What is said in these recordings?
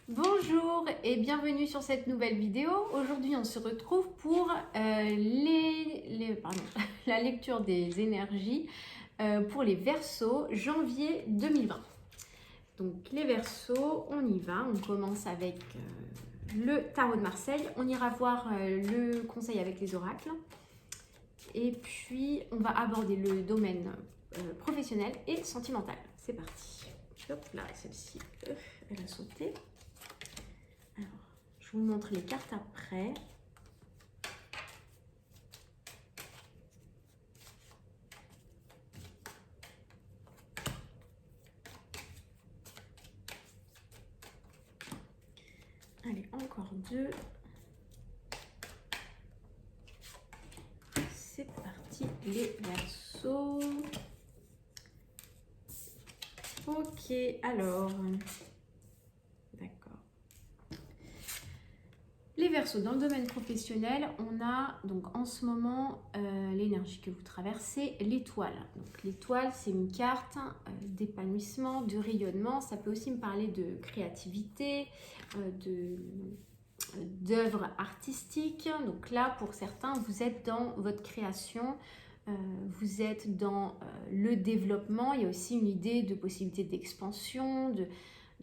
Bonjour et bienvenue sur cette nouvelle vidéo. Aujourd'hui, on se retrouve pour la lecture des énergies pour les Verseaux janvier 2020. Donc les Verseaux, on y va. On commence avec le tarot de Marseille. On ira voir le conseil avec les oracles. Et puis, on va aborder le domaine professionnel et sentimental. C'est parti. Hop là, celle-ci, elle a sauté. Alors, je vous montre les cartes après. Allez, encore deux. C'est parti, les Verseaux. Ok, alors... D'accord. Les Verseaux, dans le domaine professionnel, on a donc en ce moment l'énergie que vous traversez, l'étoile. Donc l'étoile, c'est une carte d'épanouissement, de rayonnement. Ça peut aussi me parler de créativité, d'œuvres artistiques. Donc là, pour certains, vous êtes dans votre création, vous êtes dans le développement. Il y a aussi une idée de possibilité d'expansion, de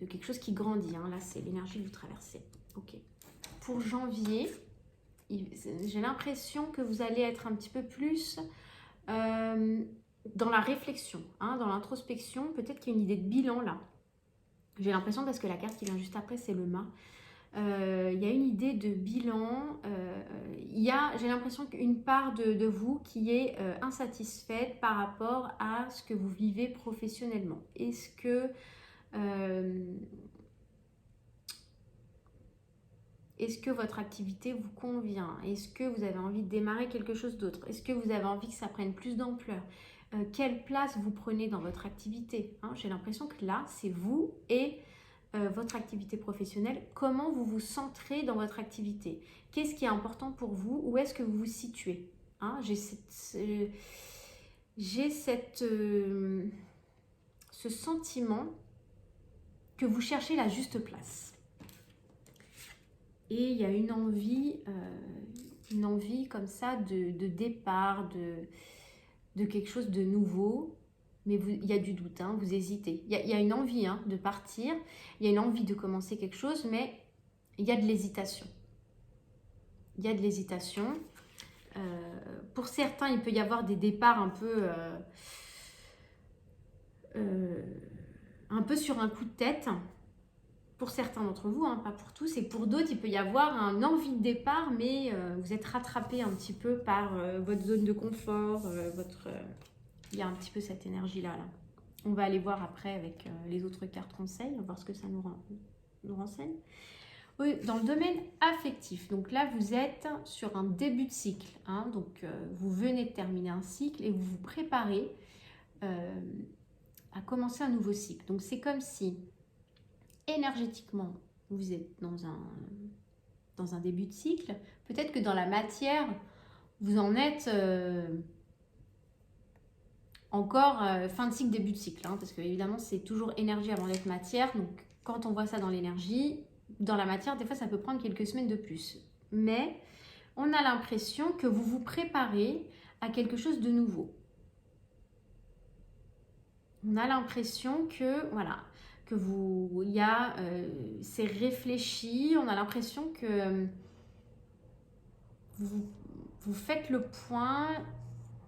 quelque chose qui grandit. Hein. Là, c'est l'énergie que vous traversez. Ok. Pour janvier, j'ai l'impression que vous allez être un petit peu plus dans la réflexion, hein, dans l'introspection. Peut-être qu'il y a une idée de bilan là. J'ai l'impression parce que la carte qui vient juste après, c'est le mât. Il y a une idée de bilan. J'ai l'impression qu'une part de vous qui est insatisfaite par rapport à ce que vous vivez professionnellement. Est-ce que... Est-ce que votre activité vous convient? Est-ce que vous avez envie de démarrer quelque chose d'autre? Est-ce que vous avez envie que ça prenne plus d'ampleur? Quelle place vous prenez dans votre activité, hein? J'ai l'impression que là, c'est vous et votre activité professionnelle. Comment vous vous centrez dans votre activité? Qu'est-ce qui est important pour vous? Où est-ce que vous vous situez, hein? Ce sentiment que vous cherchez la juste place. Et il y a une envie comme ça de départ, de quelque chose de nouveau. Mais il y a du doute, hein, vous hésitez. Il y a une envie de partir, il y a une envie de commencer quelque chose, mais il y a de l'hésitation. Il y a de l'hésitation. Pour certains, il peut y avoir des départs un peu sur un coup de tête. Pour certains d'entre vous, hein, pas pour tous, et pour d'autres, il peut y avoir un envie de départ, mais vous êtes rattrapé un petit peu par votre zone de confort, il y a un petit peu cette énergie-là. Là. On va aller voir après avec les autres cartes conseils, on va voir ce que ça nous renseigne. Oui, dans le domaine affectif, donc là, vous êtes sur un début de cycle, hein, donc vous venez de terminer un cycle et vous vous préparez à commencer un nouveau cycle. Donc c'est comme si énergétiquement, vous êtes dans un début de cycle. Peut-être que dans la matière, vous en êtes encore fin de cycle, début de cycle. Hein, parce que évidemment, c'est toujours énergie avant d'être matière. Donc, quand on voit ça dans l'énergie, dans la matière, des fois, ça peut prendre quelques semaines de plus. Mais on a l'impression que vous vous préparez à quelque chose de nouveau. On a l'impression que, voilà, c'est réfléchi, on a l'impression que vous faites le point.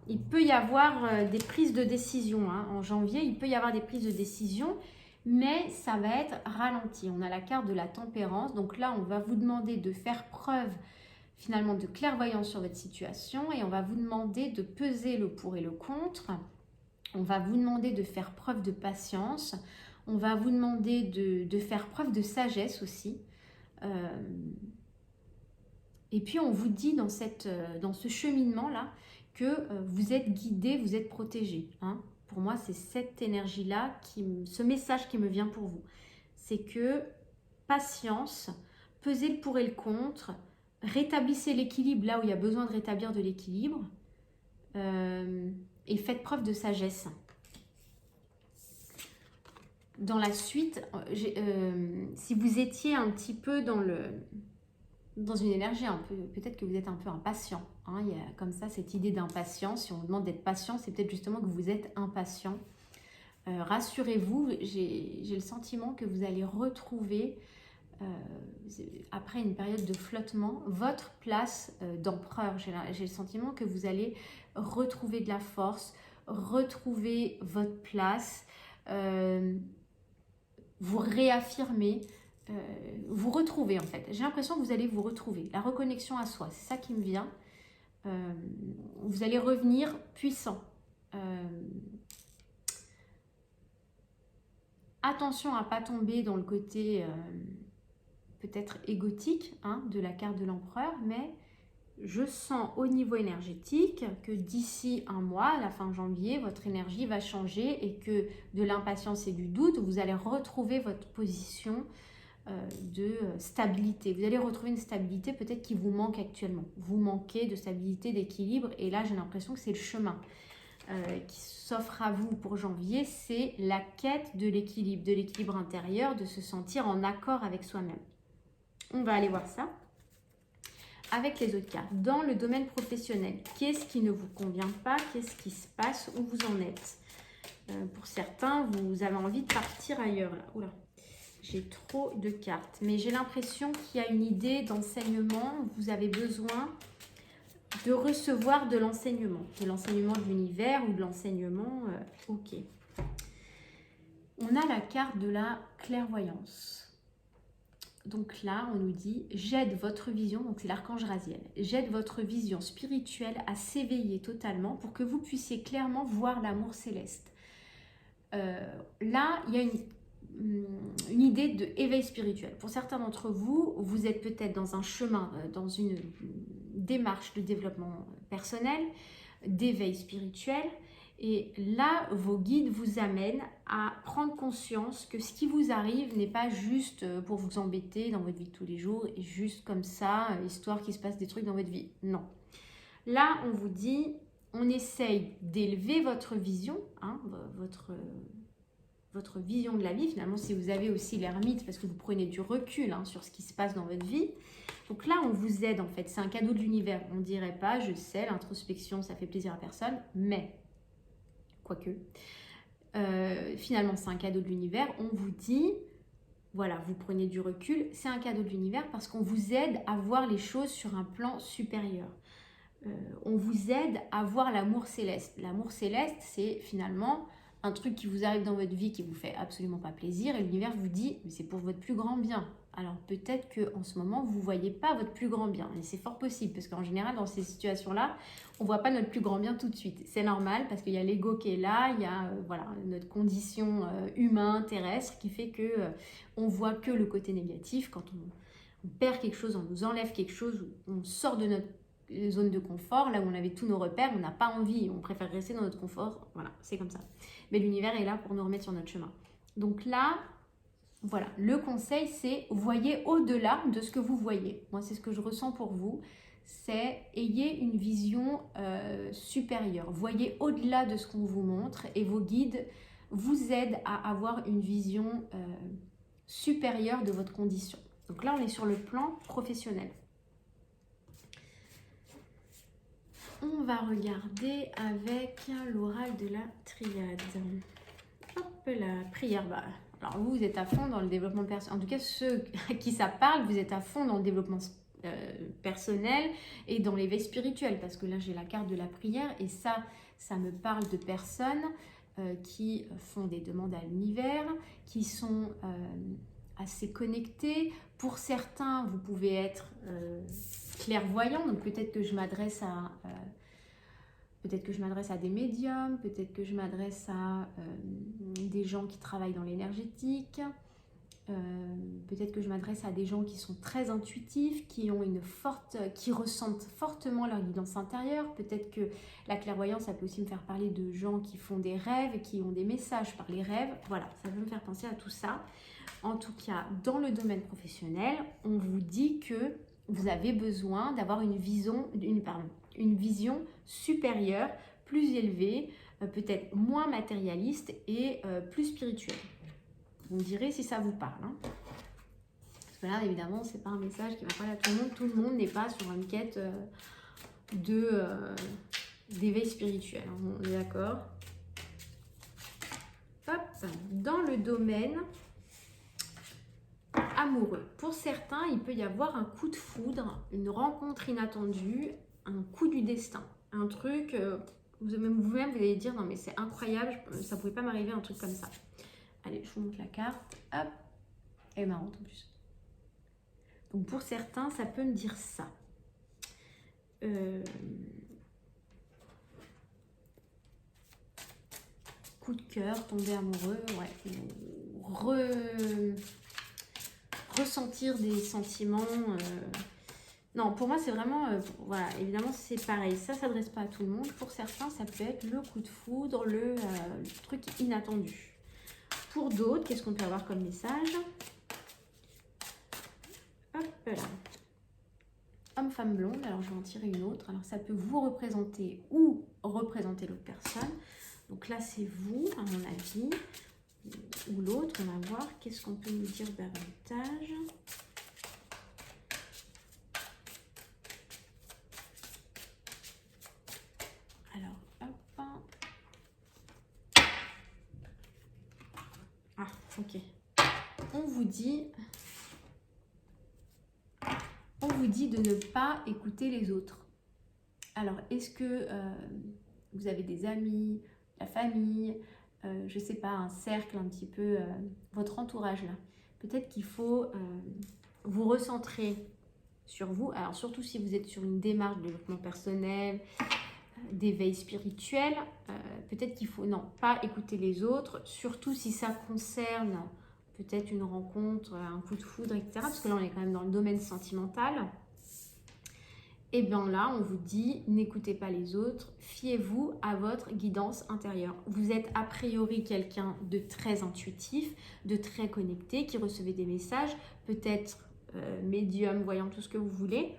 Il peut y avoir des prises de décision, hein. En janvier, il peut y avoir des prises de décision, mais ça va être ralenti. On a la carte de la tempérance, donc là, on va vous demander de faire preuve finalement de clairvoyance sur votre situation et on va vous demander de peser le pour et le contre. On va vous demander de faire preuve de patience. On va vous demander de faire preuve de sagesse aussi. Et puis, on vous dit dans ce cheminement-là que vous êtes guidé, vous êtes protégé. Hein. Pour moi, c'est cette énergie-là, ce message qui me vient pour vous. C'est que patience, pesez le pour et le contre, rétablissez l'équilibre là où il y a besoin de rétablir de l'équilibre et faites preuve de sagesse. dans la suite, si vous étiez un petit peu dans une énergie un peu, peut-être que vous êtes un peu impatient. Hein, il y a comme ça cette idée d'impatience. Si on vous demande d'être patient, c'est peut-être justement que vous êtes impatient. Rassurez-vous, j'ai le sentiment que vous allez retrouver, après une période de flottement, votre place d'empereur. J'ai le sentiment que vous allez retrouver de la force, retrouver votre place, vous réaffirmer, vous retrouver en fait. J'ai l'impression que vous allez vous retrouver. La reconnexion à soi, c'est ça qui me vient. Vous allez revenir puissant. Attention à ne pas tomber dans le côté peut-être égotique hein, de la carte de l'empereur, mais je sens au niveau énergétique que d'ici un mois, à la fin janvier, votre énergie va changer et que de l'impatience et du doute, vous allez retrouver votre position de stabilité. Vous allez retrouver une stabilité peut-être qui vous manque actuellement. Vous manquez de stabilité, d'équilibre et là, j'ai l'impression que c'est le chemin qui s'offre à vous pour janvier, c'est la quête de l'équilibre intérieur, de se sentir en accord avec soi-même. On va aller voir ça avec les autres cartes. Dans le domaine professionnel, qu'est-ce qui ne vous convient pas? Qu'est-ce qui se passe? Où vous en êtes? Pour certains, vous avez envie de partir ailleurs. Là. Oula, j'ai trop de cartes. Mais j'ai l'impression qu'il y a une idée d'enseignement. Vous avez besoin de recevoir de l'enseignement de l'univers ou de l'enseignement, ok. On a la carte de la clairvoyance. Donc là, on nous dit, j'aide votre vision, donc c'est l'archange Raziel, j'aide votre vision spirituelle à s'éveiller totalement pour que vous puissiez clairement voir l'amour céleste. Là, il y a une idée d'éveil spirituel. Pour certains d'entre vous, vous êtes peut-être dans un chemin, dans une démarche de développement personnel, d'éveil spirituel. Et là, vos guides vous amènent à prendre conscience que ce qui vous arrive n'est pas juste pour vous embêter dans votre vie de tous les jours et juste comme ça, histoire qu'il se passe des trucs dans votre vie. Non. Là, on vous dit, on essaye d'élever votre vision, hein, votre vision de la vie. Finalement, si vous avez aussi l'ermite, parce que vous prenez du recul hein, sur ce qui se passe dans votre vie. Donc là, on vous aide en fait. C'est un cadeau de l'univers. On ne dirait pas, je sais, l'introspection, ça fait plaisir à personne, mais... quoique, finalement c'est un cadeau de l'univers, on vous dit, voilà, vous prenez du recul, c'est un cadeau de l'univers parce qu'on vous aide à voir les choses sur un plan supérieur. On vous aide à voir l'amour céleste. L'amour céleste, c'est finalement un truc qui vous arrive dans votre vie qui vous fait absolument pas plaisir et l'univers vous dit, mais c'est pour votre plus grand bien. Alors peut-être qu'en ce moment, vous ne voyez pas votre plus grand bien. Et c'est fort possible, parce qu'en général, dans ces situations-là, on ne voit pas notre plus grand bien tout de suite. C'est normal, parce qu'il y a l'ego qui est là, il y a voilà, notre condition humaine, terrestre, qui fait qu'on ne voit que le côté négatif. Quand on perd quelque chose, on nous enlève quelque chose, on sort de notre zone de confort, là où on avait tous nos repères, on n'a pas envie, on préfère rester dans notre confort. Voilà, c'est comme ça. Mais l'univers est là pour nous remettre sur notre chemin. Donc là... voilà, le conseil, c'est voyez au-delà de ce que vous voyez. Moi, c'est ce que je ressens pour vous. C'est ayez une vision supérieure. Voyez au-delà de ce qu'on vous montre et vos guides vous aident à avoir une vision supérieure de votre condition. Donc là, on est sur le plan professionnel. On va regarder avec l'oral de la triade. Hop là, prière. Alors vous êtes à fond dans le développement personnel. En tout cas, ceux à qui ça parle, vous êtes à fond dans le développement personnel et dans l'éveil spirituel. Parce que là, j'ai la carte de la prière et ça me parle de personnes qui font des demandes à l'univers, qui sont assez connectées. Pour certains, vous pouvez être clairvoyant. Donc peut-être que je m'adresse à... peut-être que je m'adresse à des médiums, peut-être que je m'adresse à des gens qui travaillent dans l'énergétique, peut-être que je m'adresse à des gens qui sont très intuitifs, qui ressentent fortement leur guidance intérieure. Peut-être que la clairvoyance, ça peut aussi me faire parler de gens qui font des rêves, qui ont des messages par les rêves. Voilà, ça peut me faire penser à tout ça. En tout cas, dans le domaine professionnel, on vous dit que vous avez besoin d'avoir une vision supérieure, plus élevée, peut-être moins matérialiste et plus spirituelle. Vous me direz si ça vous parle. Hein. Parce que là, évidemment, c'est pas un message qui va parler à tout le monde. Tout le monde n'est pas sur une quête d'éveil spirituel. Hein. On est d'accord. Hop, dans le domaine amoureux. Pour certains, il peut y avoir un coup de foudre, une rencontre inattendue, un coup du destin. Un truc, vous-même, vous allez dire, non mais c'est incroyable, ça ne pouvait pas m'arriver un truc comme ça. Allez, je vous montre la carte. Hop, elle est marrante en plus. Donc pour certains, ça peut me dire ça. Coup de cœur, tomber amoureux, ouais. Ressentir des sentiments. Non, pour moi, c'est vraiment, voilà, évidemment, c'est pareil. Ça ne s'adresse pas à tout le monde. Pour certains, ça peut être le coup de foudre, le truc inattendu. Pour d'autres, qu'est-ce qu'on peut avoir comme message? Hop là. Homme, femme, blonde. Alors, je vais en tirer une autre. Alors, ça peut vous représenter ou représenter l'autre personne. Donc là, c'est vous, à mon avis. Ou l'autre, on va voir. Qu'est-ce qu'on peut nous dire davantage? Alors, hop. Ah, ok. On vous dit de ne pas écouter les autres. Alors, est-ce que vous avez des amis, la famille, je ne sais pas, un cercle un petit peu, votre entourage là? Peut-être qu'il faut vous recentrer sur vous. Alors, surtout si vous êtes sur une démarche de développement personnel, d'éveil spirituel, peut-être qu'il faut, non, pas écouter les autres, surtout si ça concerne peut-être une rencontre, un coup de foudre, etc. Parce que là, on est quand même dans le domaine sentimental. Et bien là, on vous dit, n'écoutez pas les autres, fiez-vous à votre guidance intérieure. Vous êtes a priori quelqu'un de très intuitif, de très connecté, qui recevait des messages, peut-être médium, voyant tout ce que vous voulez.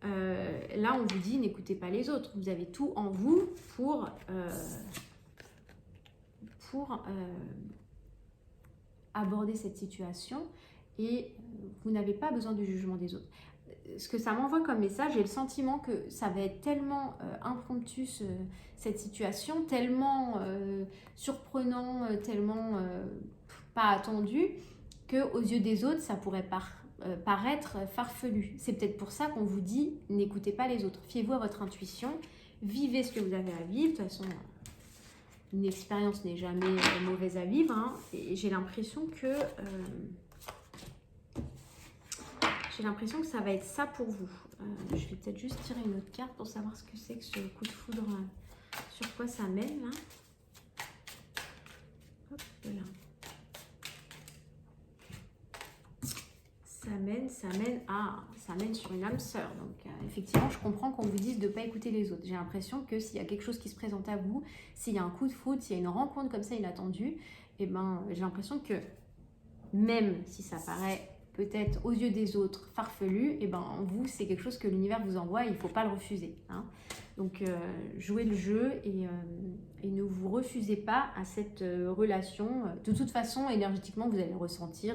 Là, on vous dit, n'écoutez pas les autres. Vous avez tout en vous pour aborder cette situation et vous n'avez pas besoin du jugement des autres. Ce que ça m'envoie comme message, j'ai le sentiment que ça va être tellement impromptu cette situation, tellement surprenant, tellement pas attendu, qu'aux yeux des autres, ça pourrait paraître farfelu. C'est peut-être pour ça qu'on vous dit, n'écoutez pas les autres. Fiez-vous à votre intuition, vivez ce que vous avez à vivre. De toute façon, une expérience n'est jamais mauvaise à vivre. Hein, et j'ai l'impression que... ça va être ça pour vous. Je vais peut-être juste tirer une autre carte pour savoir ce que c'est que ce coup de foudre, sur quoi ça mène là. Hop là. Ça mène sur une âme sœur. Donc effectivement, je comprends qu'on vous dise de ne pas écouter les autres. J'ai l'impression que s'il y a quelque chose qui se présente à vous, s'il y a un coup de foudre, s'il y a une rencontre comme ça inattendue, et ben j'ai l'impression que même si ça paraît peut-être aux yeux des autres farfelu, et ben vous, c'est quelque chose que l'univers vous envoie et il ne faut pas le refuser. Hein. Donc jouez le jeu et ne vous refusez pas à cette relation. De toute façon, énergétiquement, vous allez le ressentir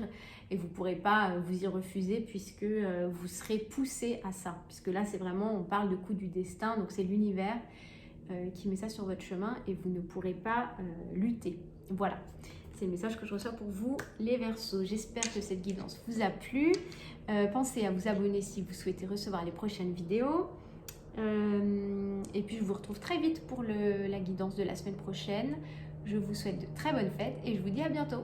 et vous ne pourrez pas vous y refuser puisque vous serez poussé à ça. Puisque là, c'est vraiment, on parle de coup du destin, donc c'est l'univers qui met ça sur votre chemin et vous ne pourrez pas lutter. Voilà. C'est le message que je reçois pour vous, les Verseaux. J'espère que cette guidance vous a plu. Pensez à vous abonner si vous souhaitez recevoir les prochaines vidéos. Et puis, je vous retrouve très vite pour la guidance de la semaine prochaine. Je vous souhaite de très bonnes fêtes et je vous dis à bientôt.